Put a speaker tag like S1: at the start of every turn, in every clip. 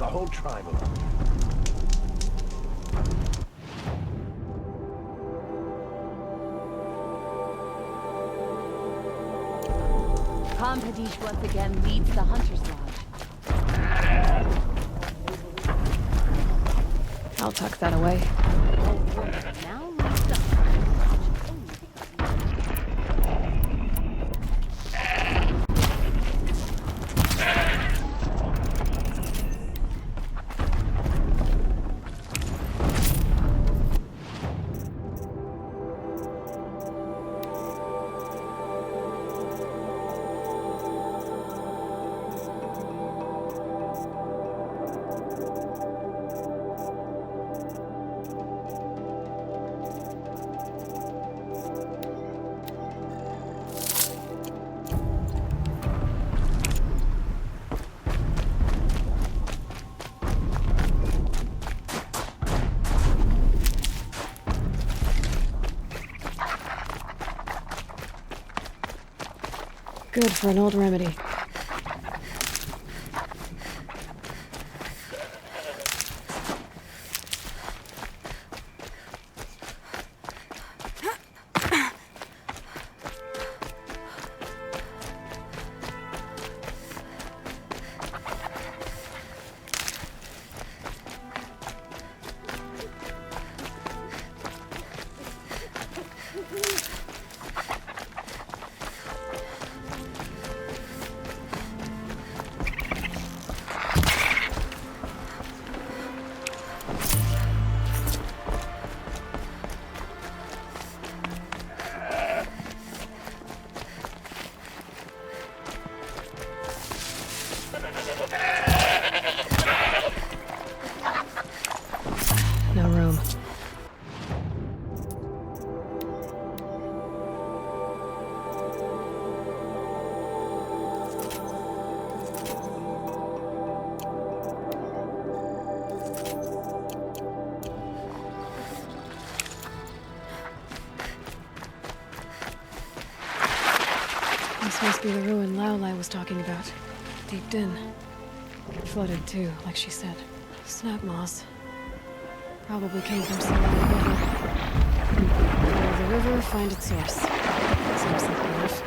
S1: the whole tribe of them.
S2: Kampadish once again leads the Hunter's Lodge.
S3: I'll tuck that away.
S2: Now leads the
S3: Good for an old remedy. No room. This must be the ruin Aloy was talking about. Deep in. Flooded too, like she said. Snap moss. Probably came from somewhere in the river. Where the river find its source. Seems simple enough.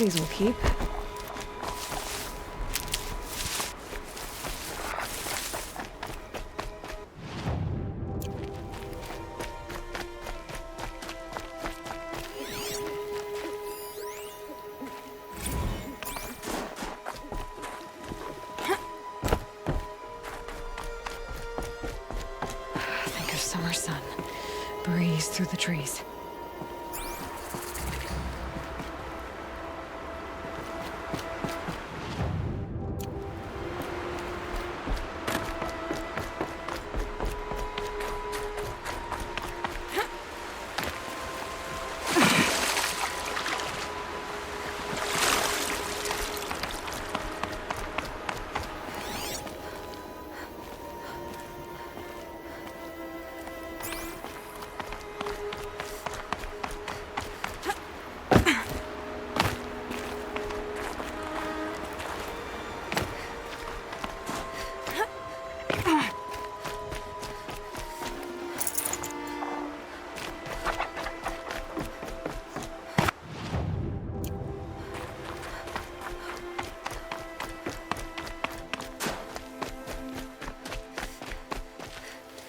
S3: These will keep. Think of summer sun. Breeze through the trees.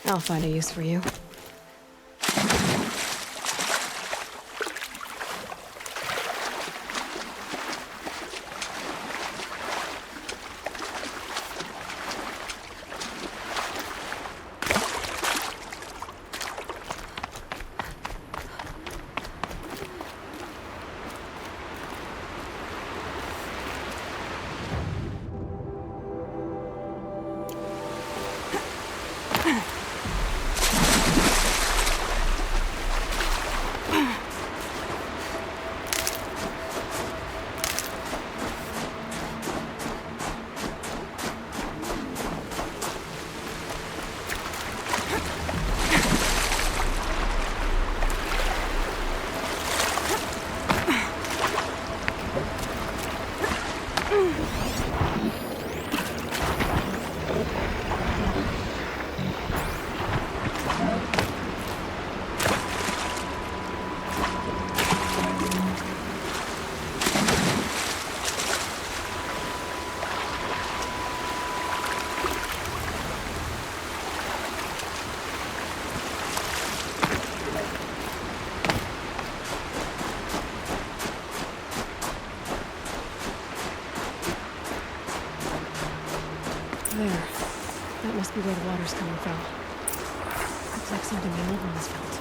S3: I'll find a use for you. There. That must be where the water's coming from. Looks like something the old one has felt.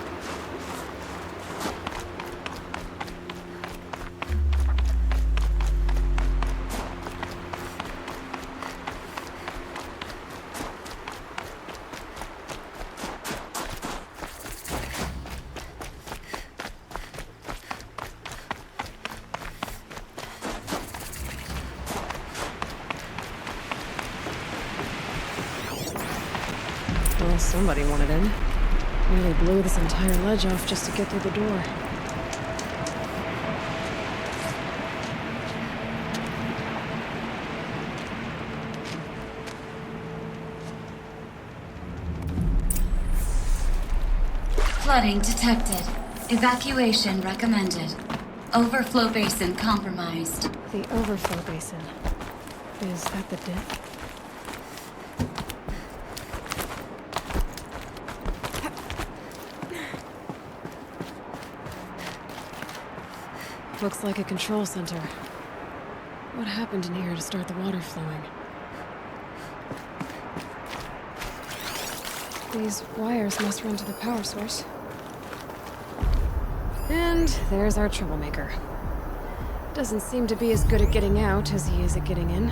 S3: Well, somebody wanted in. Nearly blew this entire ledge off just to get through the door.
S1: Flooding detected. Evacuation recommended. Overflow basin compromised.
S3: The overflow basin. Is that the dip? Looks like a control center. What happened in here to start the water flowing? These wires must run to the power source. And there's our troublemaker. Doesn't seem to be as good at getting out as he is at getting in.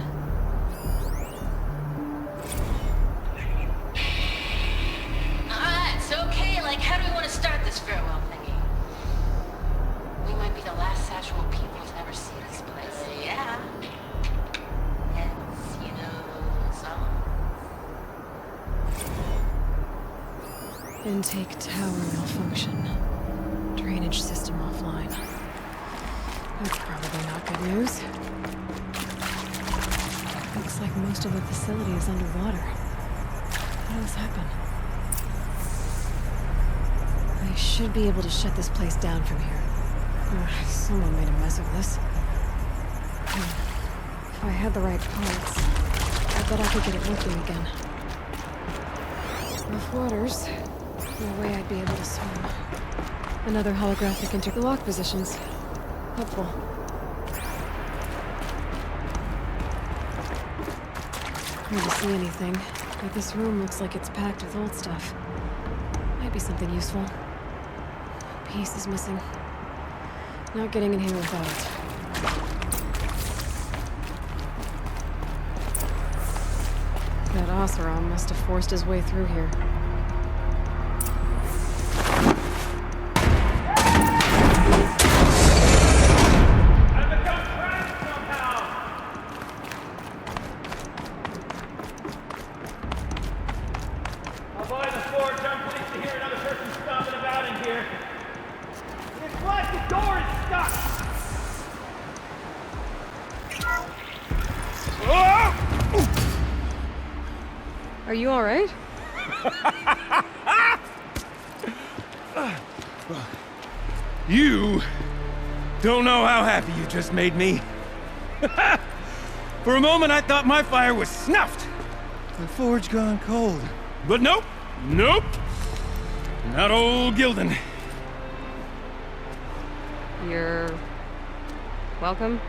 S4: It's okay. Like, how do we want to start this farewell thingy? We might be the last actual people to ever see this place. Yeah. Hence, you know, song.
S3: Intake tower malfunction. Drainage system offline. That's probably not good news. Looks like most of the facility is underwater. How does this happen? I should be able to shut this place down from here. Someone made a mess of this. If I had the right parts, I bet I could get it working again. Rough waters. No way I'd be able to swim. Another holographic into the lock positions. Helpful. Hard to see anything, but this room looks like it's packed with old stuff. Might be something useful. A piece is missing. Not getting in here without it. That Ourea must have forced his way through here. Are you all right?
S5: You don't know how happy you just made me. For a moment, I thought my fire was snuffed. The forge gone cold. But nope, nope. Not old Gildan.
S3: You're... welcome?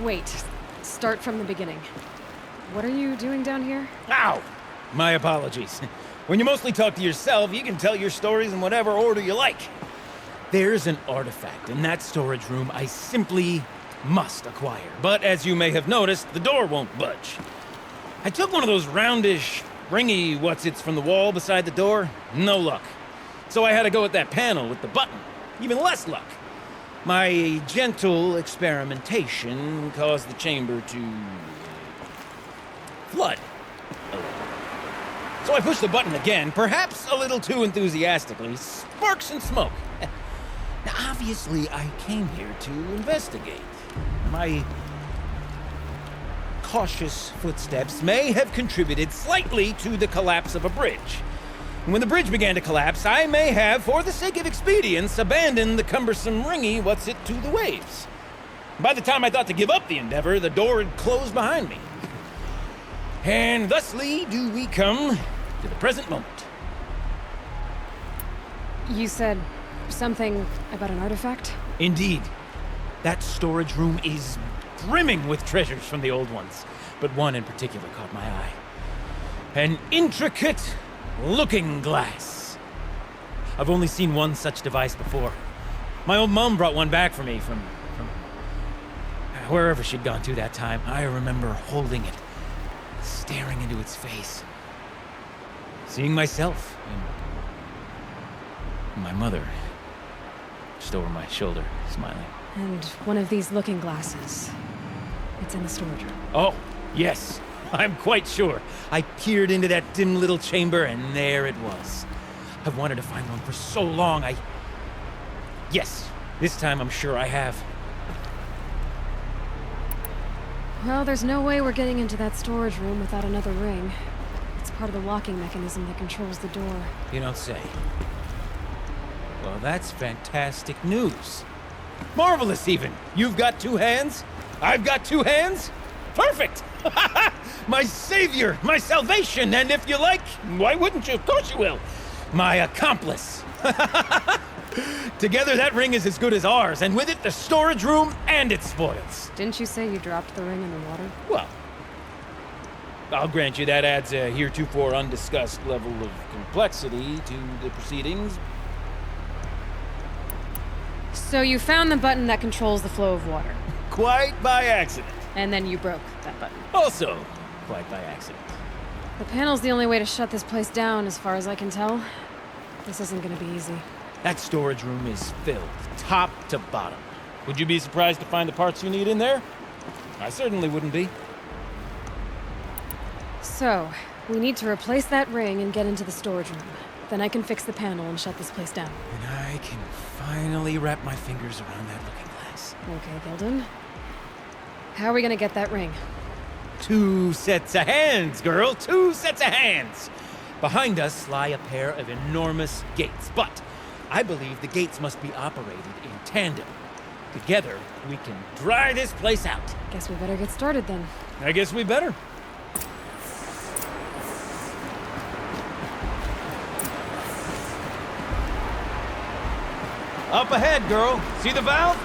S3: Wait. Start from the beginning. What are you doing down here?
S5: Ow! My apologies. When you mostly talk to yourself, you can tell your stories in whatever order you like. There's an artifact in that storage room I simply must acquire. But as you may have noticed, the door won't budge. I took one of those roundish, ringy what's-its from the wall beside the door. No luck. So I had to go with that panel with the button. Even less luck. My gentle experimentation caused the chamber to... flood. So I pushed the button again, perhaps a little too enthusiastically. Sparks and smoke. Now, obviously, I came here to investigate. My cautious footsteps may have contributed slightly to the collapse of a bridge. When the bridge began to collapse, I may have, for the sake of expedience, abandoned the cumbersome ringy what's-it to the waves. By the time I thought to give up the endeavor, the door had closed behind me. And thusly do we come to the present moment.
S3: You said something about an artifact?
S5: Indeed. That storage room is brimming with treasures from the old ones, but one in particular caught my eye. An intricate looking glass. I've only seen one such device before. My old mom brought one back for me from wherever she'd gone to that time. I remember holding it, staring into its face, seeing myself and my mother just over my shoulder, smiling.
S3: And one of these looking glasses. It's in the storage room.
S5: Oh, yes. I'm quite sure. I peered into that dim little chamber, and there it was. I've wanted to find one for so long, Yes, this time I'm sure I have.
S3: Well, there's no way we're getting into that storage room without another ring. It's part of the locking mechanism that controls the door.
S5: You don't say. Well, that's fantastic news. Marvelous, even. You've got two hands. I've got two hands. Perfect! My savior, my salvation, and if you like, why wouldn't you? Of course you will. My accomplice. Together, that ring is as good as ours, and with it, the storage room and its spoils.
S3: Didn't you say you dropped the ring in the water?
S5: Well, I'll grant you that adds a heretofore undiscussed level of complexity to the proceedings.
S3: So you found the button that controls the flow of water.
S5: Quite by accident.
S3: And then you broke that button.
S5: Also, quite by accident.
S3: The panel's the only way to shut this place down, as far as I can tell. This isn't gonna be easy.
S5: That storage room is filled, top to bottom. Would you be surprised to find the parts you need in there? I certainly wouldn't be.
S3: So, we need to replace that ring and get into the storage room. Then I can fix the panel and shut this place down.
S5: And I can finally wrap my fingers around that looking glass.
S3: Okay, Gildan. How are we gonna get that ring?
S5: 2 sets of hands, girl! 2 sets of hands! Behind us lie a pair of enormous gates, but I believe the gates must be operated in tandem. Together, we can dry this place out.
S3: Guess we better get started then.
S5: I guess we better. Up ahead, girl. See the valve?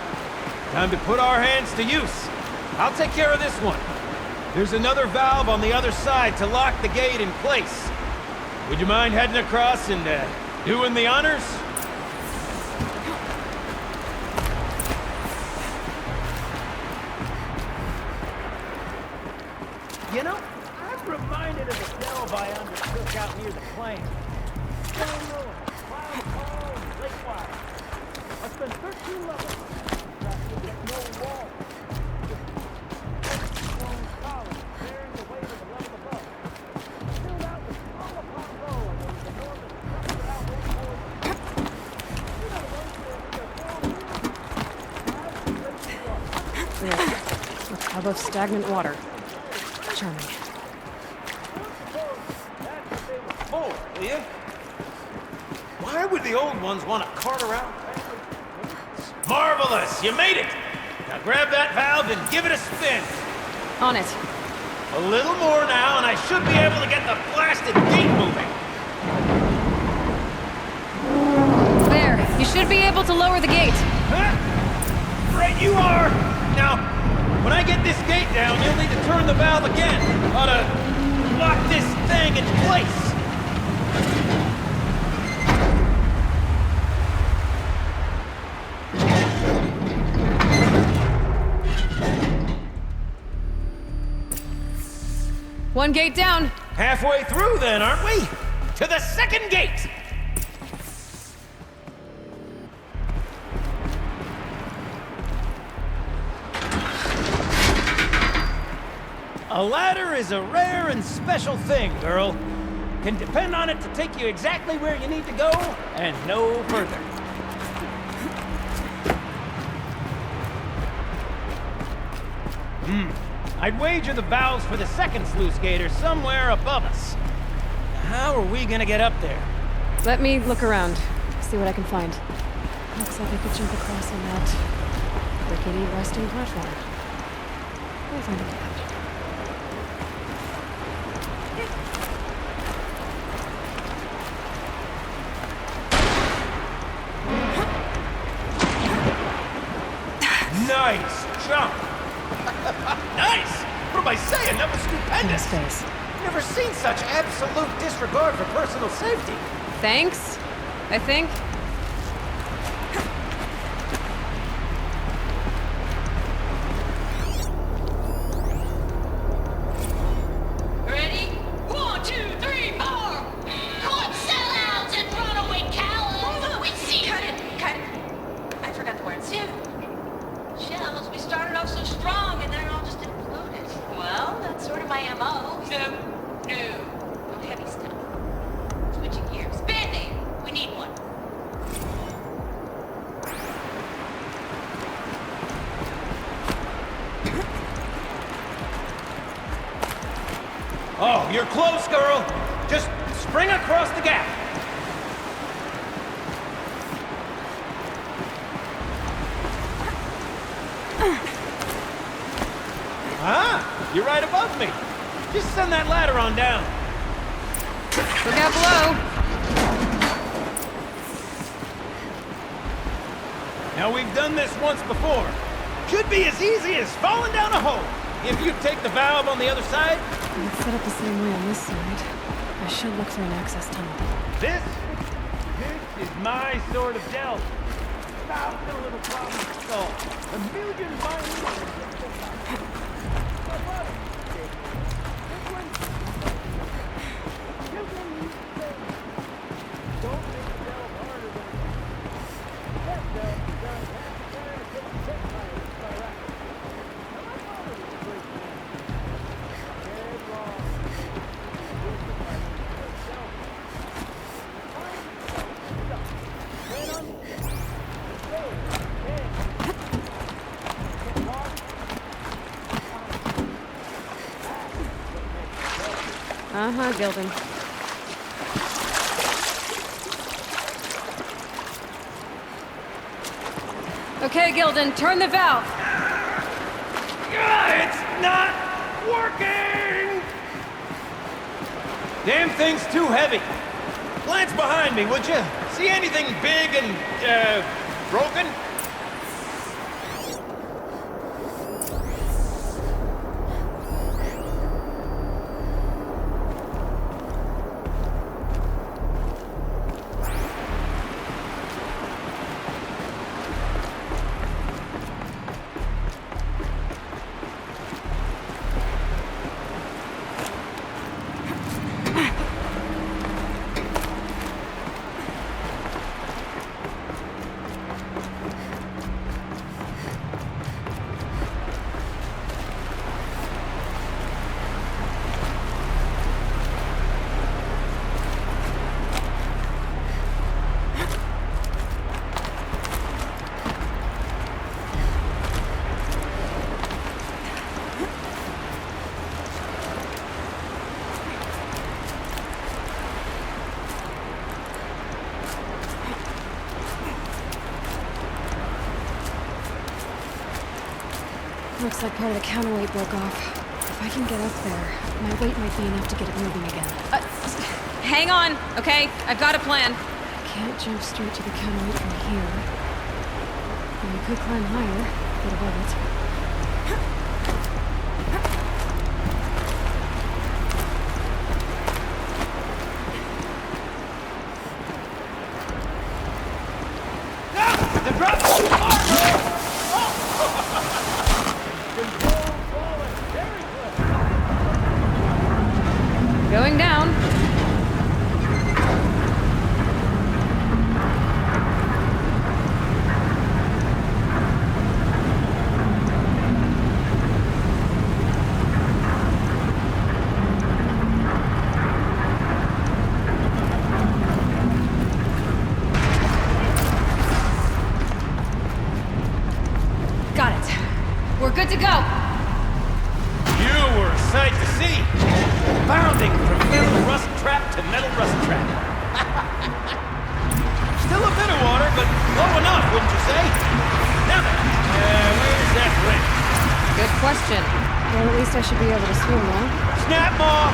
S5: Time to put our hands to use. I'll take care of this one. There's another valve on the other side to lock the gate in place. Would you mind heading across and, doing the honors? You know, I'm reminded of the delve I undertook out near the claim. Stone ruin, wild call, and lake wire. I spent 13 levels trapped with no wall. Just stone columns bearing the weight of the level above. Filled out with row upon row, and there was enormous structured out wall. You know the ones where
S3: Yeah. A tub of stagnant water. Charming.
S5: Oh, will you? Why would the old ones want to cart around? Marvelous! You made it! Now grab that valve and give it a spin.
S3: On it.
S5: A little more now, and I should be able to get the blasted gate moving.
S3: There. You should be able to lower the gate.
S5: Huh? Right you are! Now, when I get this gate down, you'll need to turn the valve again. Ought to lock this thing in place.
S3: One gate down.
S5: Halfway through then, aren't we? To the second gate! A ladder is a rare and special thing, girl. Can depend on it to take you exactly where you need to go, and no further. I'd wager the valves for the second sluice gate are somewhere above us. How are we gonna get up there?
S3: Let me look around. See what I can find. Looks like I could jump across on that rickety resting platform. We'll find a way out.
S5: Nice jump! Nice! What am I saying? That was
S3: Nice
S5: stupendous!
S3: space.
S5: Never seen such absolute disregard for personal safety.
S3: Thanks, I think.
S4: Ready? 1, 2, 3, 4! Court sellouts and runaway cowards! Wait, see, cut it! I forgot the words. Shells, we started off so strong and then it all just imploded. Well, that's sort of my MO. No heavy stuff. Switching gears. Band-Aid! We need one.
S5: Oh, you're close, girl! Just spring across the gap! Ah, you're right above me. Just send that ladder on down.
S3: Look out below.
S5: Now, we've done this once before. Should be as easy as falling down a hole. If you take the valve on the other side.
S3: It's set up the same way on this side. I should look for an access tunnel.
S5: This is my sort of delve. Stop a little problem to solve. A million
S3: Gildan. Okay, Gildan, turn the valve.
S5: It's not working! Damn thing's too heavy. Glance behind me, would you? See anything big and, broken?
S3: Looks like part of the counterweight broke off. If I can get up there, my weight might be enough to get it moving again.
S6: Hang on, okay? I've got a plan.
S3: I can't jump straight to the counterweight from here. I could climb higher, get above it.
S6: Going down. Got it. We're good to go.
S5: You were a sight to see. Bounding from metal rust trap to metal rust trap. Still a bit of water, but low enough, wouldn't you say? Now then, where's that ring?
S6: Good question.
S3: Well, at least I should be able to swim now.
S5: Snap maw!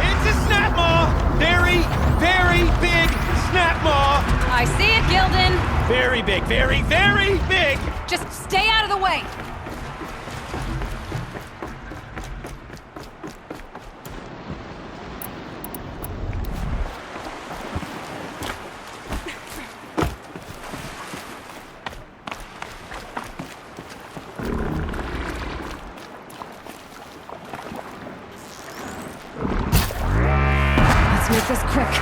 S5: It's a snap maw! Very, very big snap maw!
S6: I see it, Gildan.
S5: Very big, very, very big!
S6: Just stay out of the way.
S3: Let's make this quick.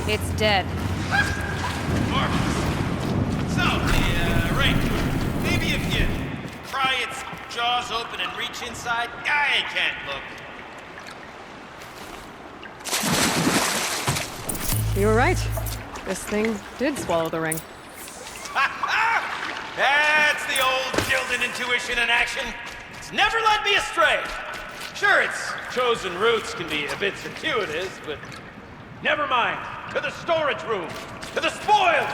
S6: It's dead.
S7: Marvelous. So, the ring. Maybe if you pry its jaws open and reach inside, I can't look.
S3: You were right. This thing did swallow the ring.
S7: That's the old Gildan intuition in action. It's never led me astray. Sure, its chosen routes can be a bit circuitous, but never mind. To the storage room. To the spoils.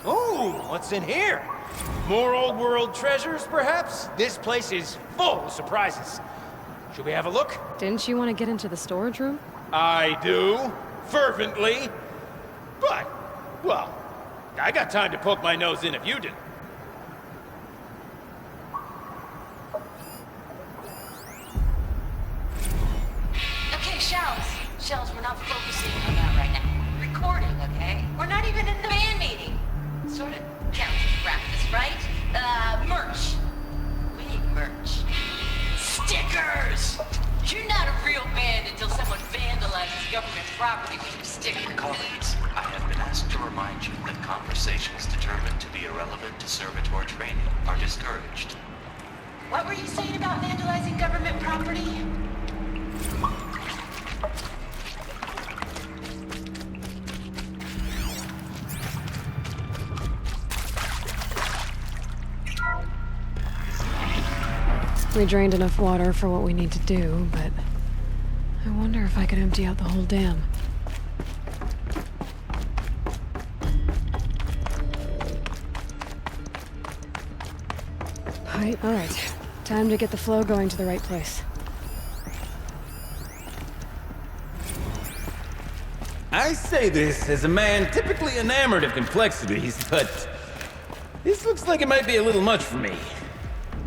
S5: Ooh, what's in here? More old world treasures, perhaps? This place is full of surprises. Should we have a look?
S3: Didn't you want to get into the storage room?
S5: I do, fervently. But
S7: Well, I got time to poke my nose in if you didn't.
S4: Okay, Shells, we're not focusing on that right now. Recording, okay? We're not even in the band meeting. Sort of counts as practice, right? Merch. We need merch. Stickers! You're not a real band until someone vandalizes government property with your sticker.
S8: Colleagues, I have been asked to remind you that conversations determined to be irrelevant to servitor training are discouraged.
S4: What were you saying about vandalizing government property?
S3: We drained enough water for what we need to do, but I wonder if I could empty out the whole dam. All right. Time to get the flow going to the right place.
S5: I say this as a man typically enamored of complexities, but this looks like it might be a little much for me.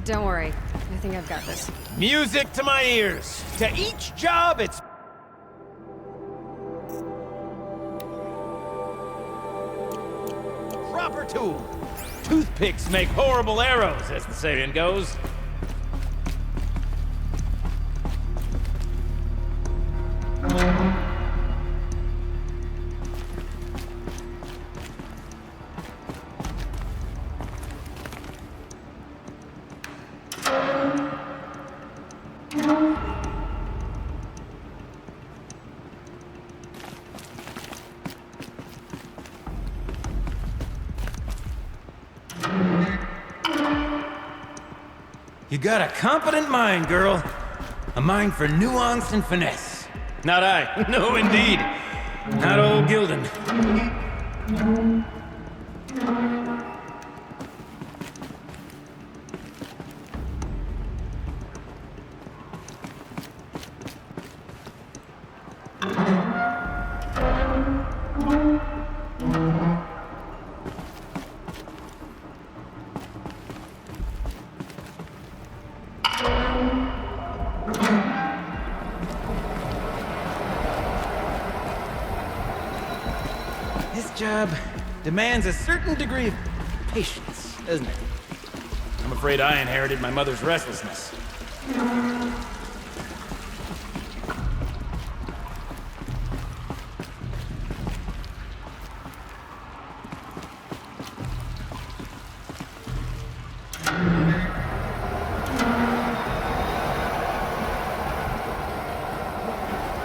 S3: Don't worry. I think I've got this.
S5: Music to my ears. To each job, it's... proper tool. Toothpicks make horrible arrows, as the saying goes. You got a competent mind, girl. A mind for nuance and finesse. Not I. No, indeed. Not old Gildan. This job demands a certain degree of patience, doesn't it? I'm afraid I inherited my mother's restlessness.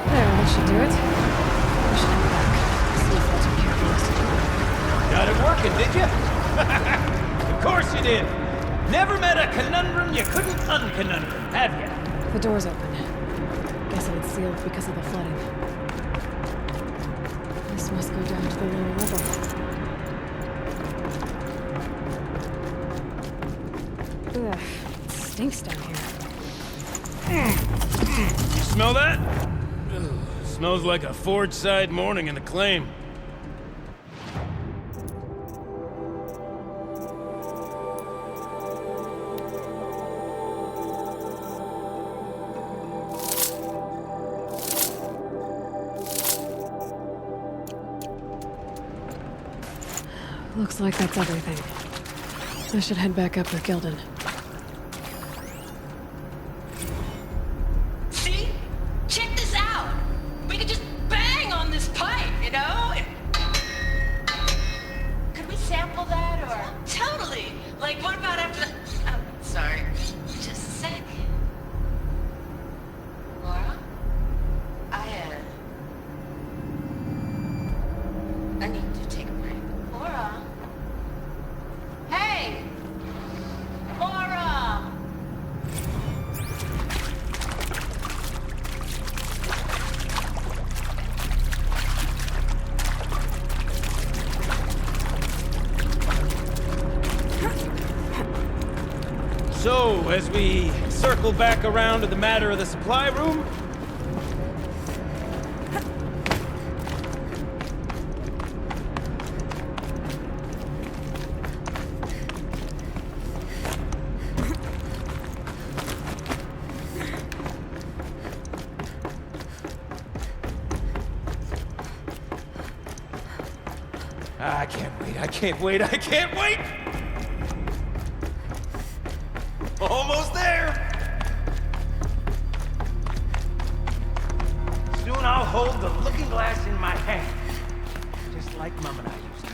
S3: There, that should do it. We should head back. See if that took care of the rest of it.
S5: Got it working, did you? Of course you did. Never met a conundrum you couldn't unconundrum, have you?
S3: The door's open. Guess it was sealed because of the flooding. This must go down to the lower level. Ugh, it stinks down here.
S5: You smell that? Ugh, smells like a forge-side morning in the claim.
S3: Looks like that's everything. I should head back up with Gildan.
S4: See? Check this out! We could just bang on this pipe, you know? Could we sample that, or... Totally! Like, what about after the... Oh, sorry. Just a sec. Laura? I need to take a break. Laura? Hey! Laura!
S5: So, as we circle back around to the matter of the supply room, I can't wait, I can't wait, I can't wait! Almost there!
S7: Soon I'll hold the looking glass in my hand. Just like Mom and I used to.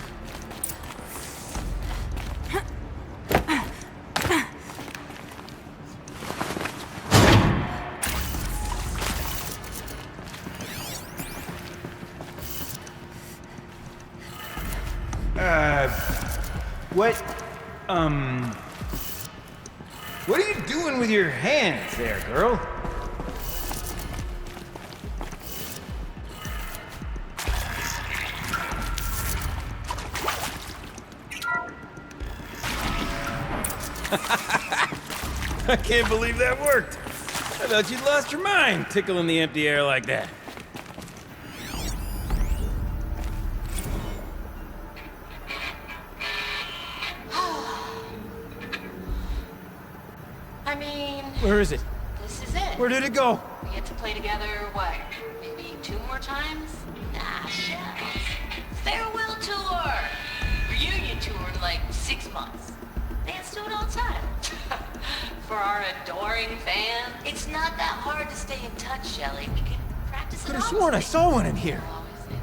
S5: What are you doing with your hands there, girl? I can't believe that worked. I thought you'd lost your mind, tickling the empty air like that.
S4: I mean,
S5: Where is it?
S4: this is it.
S5: Where did it go?
S4: We get to play together, what, maybe 2 more times? Ah, shells. Farewell tour! Reunion tour in like 6 months. Fans do it all the time. For our adoring fans, it's not that hard to stay in touch, Shelly. We can practice it
S5: Could have
S4: all.
S5: sworn I saw one in here.
S4: I'll always say that.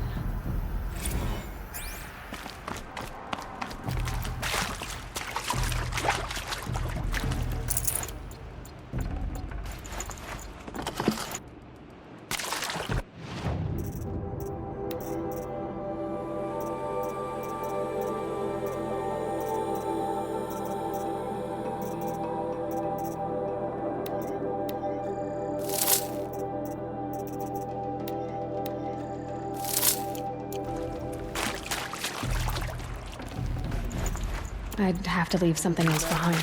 S3: I'd have to leave something else behind.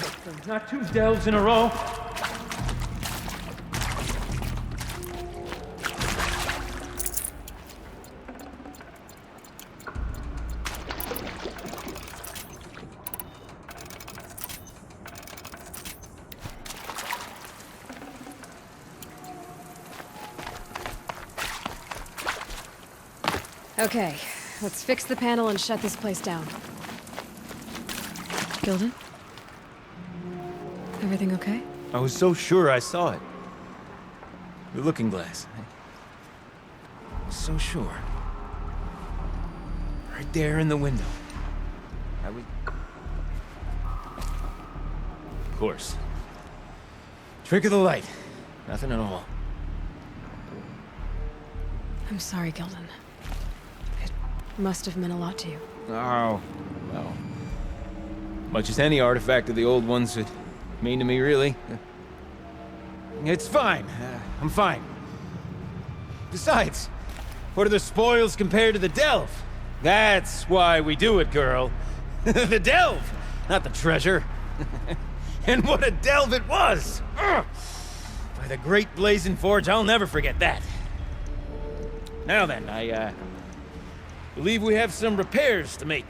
S5: Not 2 delves in a row.
S3: Okay, let's fix the panel and shut this place down. Gilden? Everything okay?
S5: I was so sure I saw it. The looking glass. I was so sure. Right there in the window. I was... Of course. Trick of the light. Nothing at all.
S3: I'm sorry, Gilden. It must have meant a lot to you.
S5: Oh, well. Much as any artifact of the old ones would mean to me, really. It's fine. I'm fine. Besides, what are the spoils compared to the delve? That's why we do it, girl. The delve, not the treasure. And what a delve it was! Ugh. By the great blazing forge, I'll never forget that. Now then, I believe we have some repairs to make.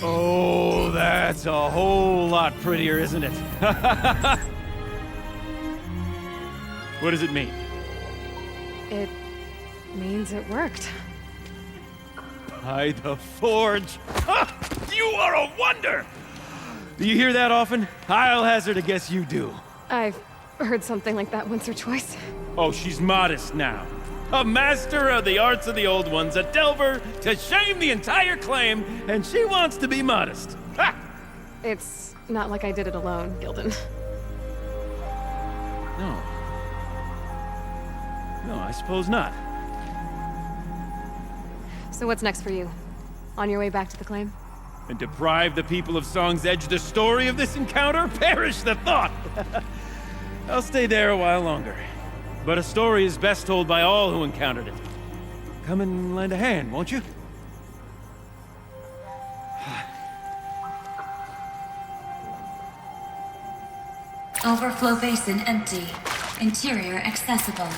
S5: Oh, that's a whole lot prettier, isn't it? What does it mean?
S3: It means it worked.
S5: By the forge! Ha! You are a wonder! Do you hear that often? I'll hazard a guess you do.
S3: I've heard something like that once or twice.
S5: Oh, she's modest now. A master of the arts of the old ones, a delver to shame the entire claim, and she wants to be modest. Ha!
S3: It's not like I did it alone, Gilden.
S5: No. No, I suppose not.
S3: So what's next for you? On your way back to the claim?
S5: And deprive the people of Song's Edge the story of this encounter? Perish the thought! I'll stay there a while longer. But a story is best told by all who encountered it. Come and lend a hand, won't you?
S1: Overflow basin empty. Interior accessible.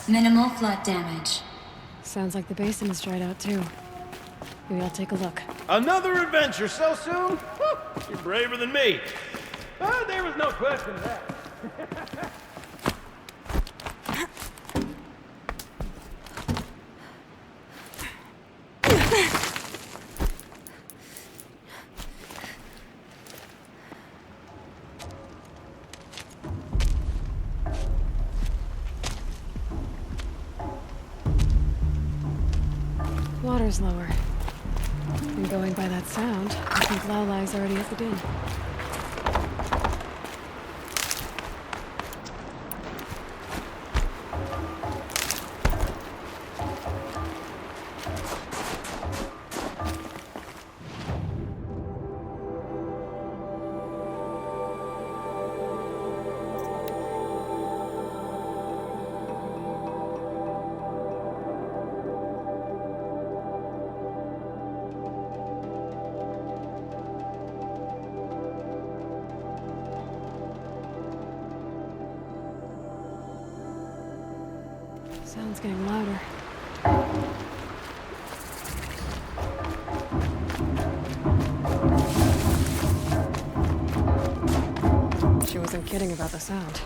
S1: Minimal flood damage.
S3: Sounds like the basin is dried out too. Maybe I'll take a look.
S7: Another adventure so soon? You're braver than me. There was no question of that.
S3: Water's lower. And going by that sound, I think Aloy's already at the den. Sound's getting louder. She wasn't kidding about the sound.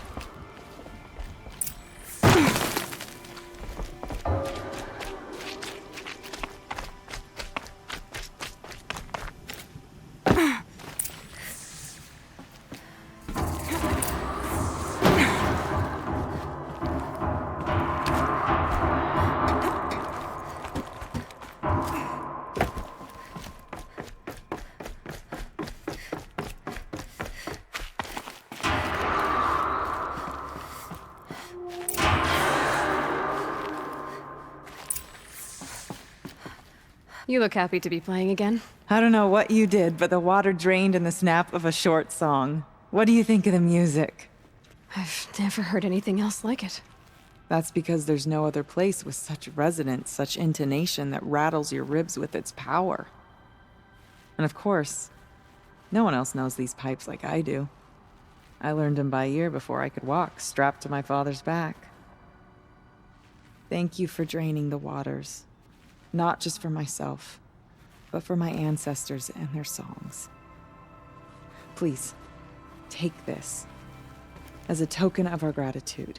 S3: You look happy to be playing again.
S9: I don't know what you did, but the water drained in the snap of a short song. What do you think of the music?
S3: I've never heard anything else like it.
S9: That's because there's no other place with such resonance, such intonation that rattles your ribs with its power. And of course, no one else knows these pipes like I do. I learned them by ear before I could walk, strapped to my father's back. Thank you for draining the waters. Not just for myself, but for my ancestors and their songs. Please, take this as a token of our gratitude.